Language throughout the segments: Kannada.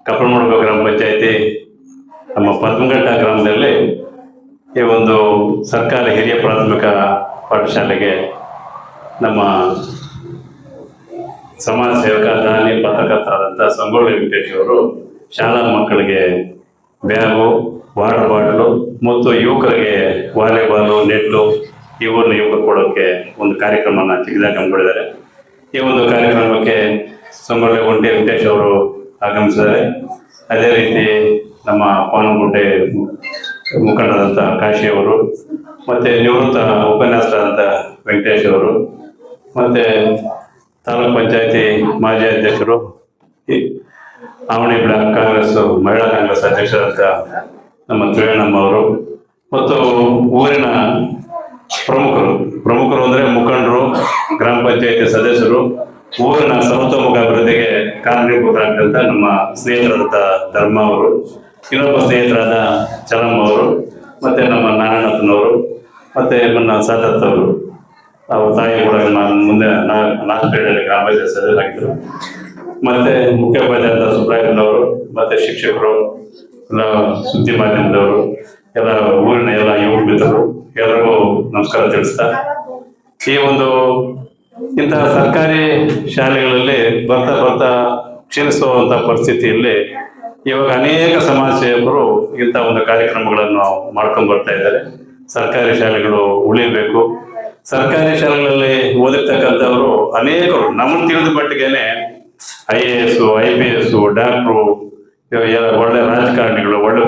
ಕಪ್ಪಲಮಡುಗು ಗ್ರಾಮ ಪಂಚಾಯತಿ ನಮ್ಮ ಪದ್ಮಘಟ್ಟ ಗ್ರಾಮದಲ್ಲಿ ಈ ಒಂದು ಸರ್ಕಾರಿ ಹಿರಿಯ ಪ್ರಾಥಮಿಕ ಪಾಠಶಾಲೆಗೆ ನಮ್ಮ ಸಮಾಜ ಸೇವಕ ದಾನಿ ಪತ್ರಕರ್ತರಾದಂಥ ಸಂಗೊಳ್ಳಿ ವೆಂಕಟೇಶ್ ಅವರು ಶಾಲಾ ಮಕ್ಕಳಿಗೆ ಬ್ಯಾಗು, ವಾಟರ್ ಬಾಟಲು ಮತ್ತು ಯುವಕರಿಗೆ ವಾಲಿಬಾಲು, ನೆಟ್ಟು ಇವರನ್ನು ಯುವಕರು ಕೊಡೋಕ್ಕೆ ಒಂದು ಕಾರ್ಯಕ್ರಮನ ಚಿಕ್ಕದಾಗಿ ಹಮ್ಮಿಕೊಂಡಿದ್ದಾರೆ. ಈ ಒಂದು ಕಾರ್ಯಕ್ರಮಕ್ಕೆ ಸಂಗೊಳ್ಳಿ ವೆಂಕಟೇಶ್ ಅವರು ಆಗಮಿಸಿದ್ದಾರೆ. ಅದೇ ರೀತಿ ನಮ್ಮ ಪಾನಗುಂಟೆ ಮುಖಂಡರಾದಂಥ ಕಾಶಿ ಅವರು, ಮತ್ತು ನಿವೃತ್ತ ಉಪನ್ಯಾಸರಾದಂಥ ವೆಂಕಟೇಶ್ ಅವರು, ಮತ್ತು ತಾಲೂಕ್ ಪಂಚಾಯತಿ ಮಾಜಿ ಅಧ್ಯಕ್ಷರು, ಆವಣಿ ಬ್ಲಾಕ್ ಕಾಂಗ್ರೆಸ್ ಮಹಿಳಾ ಕಾಂಗ್ರೆಸ್ ಅಧ್ಯಕ್ಷರಾದಂಥ ನಮ್ಮ ತ್ರಿವೇಣಮ್ಮ ಅವರು, ಮತ್ತು ಊರಿನ ಪ್ರಮುಖರು ಅಂದರೆ ಮುಖಂಡರು, ಗ್ರಾಮ ಪಂಚಾಯತಿ ಸದಸ್ಯರು, ಊರಿನ ಸರ್ವತೋಮುಖ ಅಭಿವೃದ್ಧಿಗೆ ಕಾರಣೀಭೂತರಾದಂಥ ನಮ್ಮ ಸ್ನೇಹಿತರಾದಂಥ ಧರ್ಮ ಅವರು, ಇನ್ನೊಬ್ಬ ಸ್ನೇಹಿತರಾದ ಚಲಮ್ಮ ಅವರು, ಮತ್ತು ನಮ್ಮ ನಾರಾಯಣಪ್ಪನವರು, ಮತ್ತು ನನ್ನ ಸಾದತ್ ಅವರು, ಅವ್ರ ತಾಯಿ ಕೂಡ ಮುಂದೆ ಲಾಸ್ಟ್ ಪೀರಿಯಡಲ್ಲಿ ಗ್ರಾಮ ಪಂಚಾಯತ್ ಸದಸ್ಯರಾಗಿದ್ದರು. ಮತ್ತು ಮುಖ್ಯೋಪಾಧ್ಯಾಯರಾದ ಸುಬ್ರಾಯಣ್ಣವರು, ಮತ್ತು ಶಿಕ್ಷಕರು, ಎಲ್ಲ ಸುದ್ದಿ ಮಾಧ್ಯಮದವರು, ಎಲ್ಲ ಊರಿನ ಎಲ್ಲ ಯುವ ಮಿತ್ರರು ಎಲ್ಲರಿಗೂ ನಮಸ್ಕಾರ ತಿಳಿಸ್ತಾ, ಈ ಒಂದು ಇಂತಹ ಸರ್ಕಾರಿ ಶಾಲೆಗಳಲ್ಲಿ ಬರ್ತಾ ಕ್ಷೀಣಿಸುವಂಥ ಪರಿಸ್ಥಿತಿಯಲ್ಲಿ ಇವಾಗ ಅನೇಕ ಸಮಾಜ ಸೇವಕರು ಇಂಥ ಒಂದು ಕಾರ್ಯಕ್ರಮಗಳನ್ನು ಮಾಡ್ಕೊಂಡು ಬರ್ತಾ ಇದ್ದಾರೆ. ಸರ್ಕಾರಿ ಶಾಲೆಗಳು ಉಳಿಬೇಕು. ಸರ್ಕಾರಿ ಶಾಲೆಗಳಲ್ಲಿ ಓದಿರ್ತಕ್ಕಂಥವರು ಅನೇಕರು ನಮ್ಮನ್ನು ತಿಳಿದ ಮಟ್ಟಿಗೆನೆ IAS, IPS, ಡಾಕ್ಟ್ರು, ಒಳ್ಳೆ ರಾಜಕಾರಣಿಗಳು, ಒಳ್ಳೆ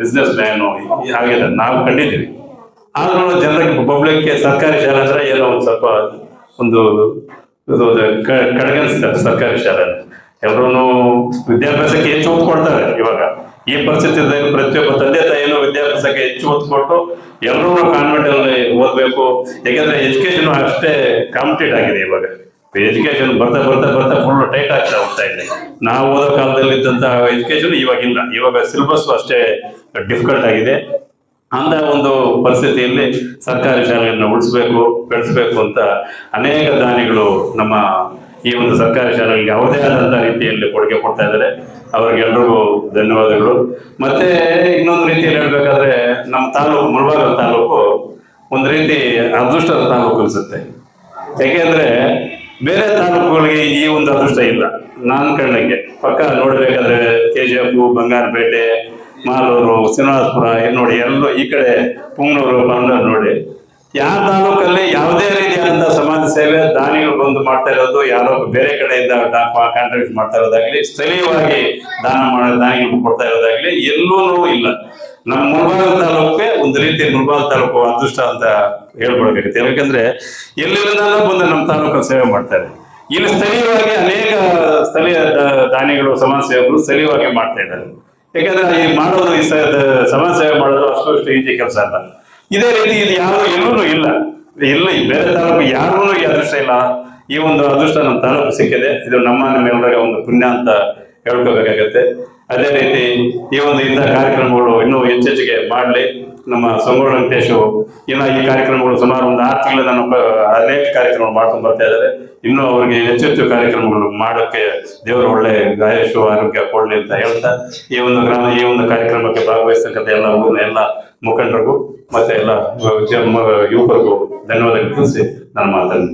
ಬಿಸ್ನೆಸ್ ಮ್ಯಾನು ಹಾಗೆ ನಾವು ಕಂಡಿದ್ದೀವಿ. ಆದ್ರೂ ಜನರಿಗೆ ಪಬ್ಲಿಕ್ಗೆ ಸರ್ಕಾರಿ ಶಾಲೆ ಅಂದ್ರೆ ಏನೋ ಒಂದು ಸ್ವಲ್ಪ ಒಂದು ಕಡೆಗಣಿಸ್ತಾರೆ. ಸರ್ಕಾರಿ ಶಾಲೆ ಎಲ್ಲರೂ ವಿದ್ಯಾಭ್ಯಾಸಕ್ಕೆ ಹೆಚ್ಚು ಒತ್ತು ಕೊಡ್ತಾರೆ. ಇವಾಗ ಈ ಪರಿಸ್ಥಿತಿಯಲ್ಲಿ ಪ್ರತಿಯೊಬ್ಬ ತಂದೆ ತಾಯಿಯನ್ನು ವಿದ್ಯಾಭ್ಯಾಸಕ್ಕೆ ಹೆಚ್ಚು ಒತ್ತು ಕೊಟ್ಟು ಎಲ್ಲರೂ ಕಾನ್ವೆಂಟ್ ಅಲ್ಲಿ ಓದಬೇಕು. ಯಾಕಂದ್ರೆ ಎಜುಕೇಶನ್ ಅಷ್ಟೇ ಕಾಂಪಿಟೇಟ್ ಆಗಿದೆ. ಇವಾಗ ಎಜುಕೇಶನ್ ಬರ್ತಾ ಫುಲ್ ಟೈಟ್ ಆಗ್ತಾ ಹೋಗ್ತಾ ಇದೆ. ನಾವು ಓದೋ ಕಾಲದಲ್ಲಿ ಇದ್ದಂತಹ ಎಜುಕೇಶನ್ ಇವಾಗಿಲ್ಲ. ಇವಾಗ ಸಿಲೆಬಸ್ ಅಷ್ಟೇ ಡಿಫಿಕಲ್ಟ್ ಆಗಿದೆ. ಅಂತ ಒಂದು ಪರಿಸ್ಥಿತಿಯಲ್ಲಿ ಸರ್ಕಾರಿ ಶಾಲೆಯನ್ನು ಉಳಿಸ್ಬೇಕು, ಬೆಳೆಸಬೇಕು ಅಂತ ಅನೇಕ ದಾನಿಗಳು ನಮ್ಮ ಈ ಒಂದು ಸರ್ಕಾರಿ ಶಾಲೆಗಳಿಗೆ ಅವರದೇ ಆದಂತಹ ರೀತಿಯಲ್ಲಿ ಕೊಡುಗೆ ಕೊಡ್ತಾ ಇದ್ದಾರೆ. ಅವ್ರಿಗೆಲ್ರಿಗೂ ಧನ್ಯವಾದಗಳು. ಮತ್ತೆ ಇನ್ನೊಂದು ರೀತಿಯಲ್ಲಿ ಹೇಳ್ಬೇಕಾದ್ರೆ ನಮ್ಮ ತಾಲೂಕು ಮುಳಬಾಗಿಲು ತಾಲೂಕು ಒಂದು ರೀತಿ ಅದೃಷ್ಟದ ತಾಲೂಕು ಅನ್ಸುತ್ತೆ. ಯಾಕೆಂದ್ರೆ ಬೇರೆ ತಾಲೂಕುಗಳಿಗೆ ಈ ಒಂದು ಅದೃಷ್ಟ ಇಲ್ಲ. ನಾನು ಕಂಡಂಗೆ ಪಕ್ಕ ನೋಡ್ಬೇಕಾದ್ರೆ KGF, ಬಂಗಾರಪೇಟೆ, ಮಾಲೂರು, ಶ್ರೀನಿವಾಸಪುರ ನೋಡಿ, ಎಲ್ಲೋ ಈ ಕಡೆ ಪುಂಗನೂರು, ಪಾಂಡೂರು ನೋಡಿ, ಯಾವ ತಾಲೂಕಲ್ಲಿ ಯಾವುದೇ ರೀತಿಯಾದಂತಹ ಸಮಾಜ ಸೇವೆ ದಾನಿಗಳು ಬಂದು ಮಾಡ್ತಾ ಇರೋದು, ಯಾರೋ ಬೇರೆ ಕಡೆಯಿಂದ ಕಾಂಟ್ರಿಬ್ಯೂಟ್ ಮಾಡ್ತಾ ಇರೋದಾಗ್ಲಿ, ಸ್ಥಳೀಯವಾಗಿ ದಾನಿಗಳು ಕೊಡ್ತಾ ಇರೋದಾಗ್ಲಿ ಎಲ್ಲೂ ಇಲ್ಲ. ನಮ್ಮ ಮುಳಬಾಗಿಲು ತಾಲೂಕಿಗೆ ಒಂದು ರೀತಿ ಮುಳಬಾಗಿಲು ತಾಲೂಕು ಅದೃಷ್ಟ ಅಂತ ಹೇಳ್ಕೊಳ್ಬೇಕಾಗುತ್ತೆ. ಯಾಕಂದ್ರೆ ಎಲ್ಲಿಂದ ಬಂದು ನಮ್ಮ ತಾಲೂಕಲ್ಲಿ ಸೇವೆ ಮಾಡ್ತಾರೆ. ಇಲ್ಲಿ ಸ್ಥಳೀಯವಾಗಿ ಅನೇಕ ಸ್ಥಳೀಯ ದಾನಿಗಳು, ಸಮಾಜ ಸೇವಕರು ಸ್ಥಳೀಯವಾಗಿ ಮಾಡ್ತಾ ಇದ್ದಾರೆ. ಯಾಕಂದ್ರೆ ಈ ಮಾಡೋದು, ಈ ಸಮಾಜ ಸೇವೆ ಮಾಡೋದು ಅಷ್ಟು ಈಜಿ ಕೆಲಸ ಅಲ್ಲ. ಇದೇ ರೀತಿ ಇದು ಯಾರು ಎಲ್ಲೂ ಇಲ್ಲ. ಬೇರೆ ತಾಲೂಕು ಯಾರೂ ಈ ಅದೃಷ್ಟ ಇಲ್ಲ. ಈ ಒಂದು ಅದೃಷ್ಟ ನಮ್ಮ ತಾಲೂಕು ಸಿಕ್ಕಿದೆ. ಇದು ನಿಮ್ಮೆಲ್ಲರಿಗೆ ಒಂದು ಪುಣ್ಯ ಅಂತ ಹೇಳ್ಕೋಬೇಕಾಗತ್ತೆ. ಅದೇ ರೀತಿ ಈ ಒಂದು ಇಂಥ ಕಾರ್ಯಕ್ರಮಗಳು ಇನ್ನೂ ಹೆಚ್ಚೆಚ್ಚಿಗೆ ಮಾಡಲಿ. ನಮ್ಮ ಸಂಗೊಳ್ಳಿ ವೆಂಕಟೇಶ್ ಇನ್ನು ಈ ಕಾರ್ಯಕ್ರಮಗಳು ಸುಮಾರು ಒಂದು 6 ತಿಂಗಳು ಅನೇಕ ಕಾರ್ಯಕ್ರಮಗಳು ಮಾಡ್ಕೊಂಡು ಬರ್ತಾ ಇದ್ದಾರೆ. ಇನ್ನೂ ಅವರಿಗೆ ಹೆಚ್ಚೆಚ್ಚು ಕಾರ್ಯಕ್ರಮಗಳು ಮಾಡೋಕ್ಕೆ ದೇವರು ಒಳ್ಳೆ ಆಯುಷು ಆರೋಗ್ಯ ಕೊಡಲಿ ಅಂತ ಹೇಳ್ತಾ, ಈ ಒಂದು ಕಾರ್ಯಕ್ರಮಕ್ಕೆ ಭಾಗವಹಿಸ್ತಕ್ಕಂಥ ಎಲ್ಲ ಮುಖಂಡರಿಗೂ ಮತ್ತೆ ಎಲ್ಲ ಯುವಕರಿಗೂ ಧನ್ಯವಾದ ತಿಳಿಸಿ ನಾನು ಮಾತನ್ನು